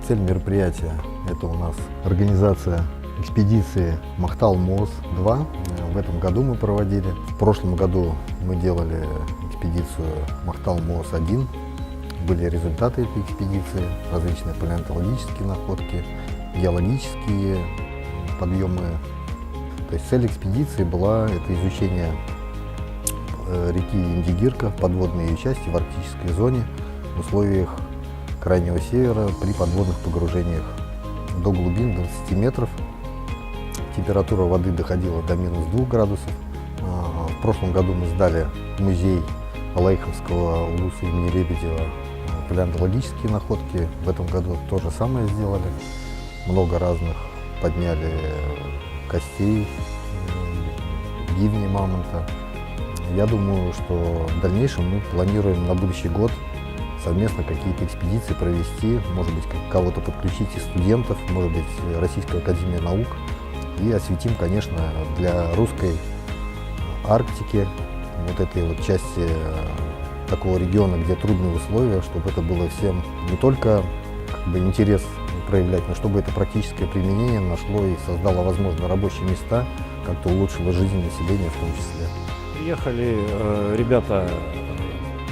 Цель мероприятия – это у нас организация экспедиции Махтал-Моос-2. В этом году мы проводили. В прошлом году мы делали экспедицию Махтал-Моос-1. Были результаты этой экспедиции, различные палеонтологические находки, геологические подъемы. То есть цель экспедиции была это изучение реки Индигирка, подводной ее части в арктической зоне в условиях крайнего севера при подводных погружениях до глубин 20 метров. Температура воды доходила до минус 2 градусов. В прошлом году мы сдали в музей Алаиховского улуса имени Лебедева палеонтологические находки. В этом году то же самое сделали. Много разных подняли костей, бивни мамонта. Я думаю, что в дальнейшем мы планируем на будущий год совместно какие-то экспедиции провести, может быть, кого-то подключить из студентов, может быть, Российскую академию наук. И осветим, конечно, для русской Арктики, вот этой вот части такого региона, где трудные условия, чтобы это было всем не только интерес проявлять, но чтобы это практическое применение нашло и создало, возможно, рабочие места, как-то улучшило жизнь населения в том числе. Приехали ребята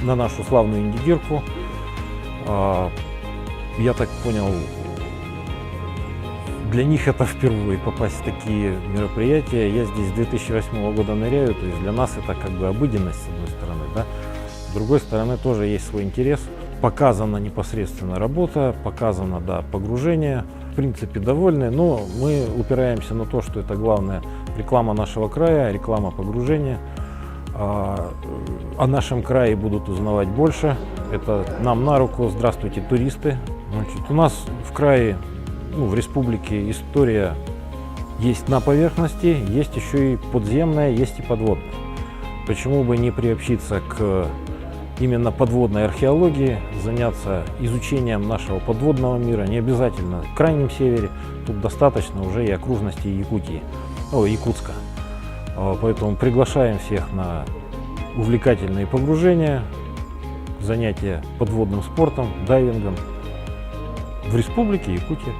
на нашу славную Индигирку. Я так понял, для них это впервые попасть в такие мероприятия. Я здесь с 2008 года ныряю, то есть для нас это как бы обыденность с одной стороны, да? С другой стороны тоже есть свой интерес. Показана непосредственно работа, показано, да, погружение. В принципе, довольны, но мы упираемся на то, что это главное реклама нашего края, реклама погружения. О нашем крае будут узнавать больше. Это нам на руку. Здравствуйте, туристы. Значит, у нас в крае, в республике история есть на поверхности, есть еще и подземная, есть и подводная. Почему бы не приобщиться к именно подводной археологии, заняться изучением нашего подводного мира, не обязательно в крайнем севере, тут достаточно уже и окружности Якутии, Якутска. Поэтому приглашаем всех на увлекательные погружения, занятия подводным спортом, дайвингом в республике Якутия.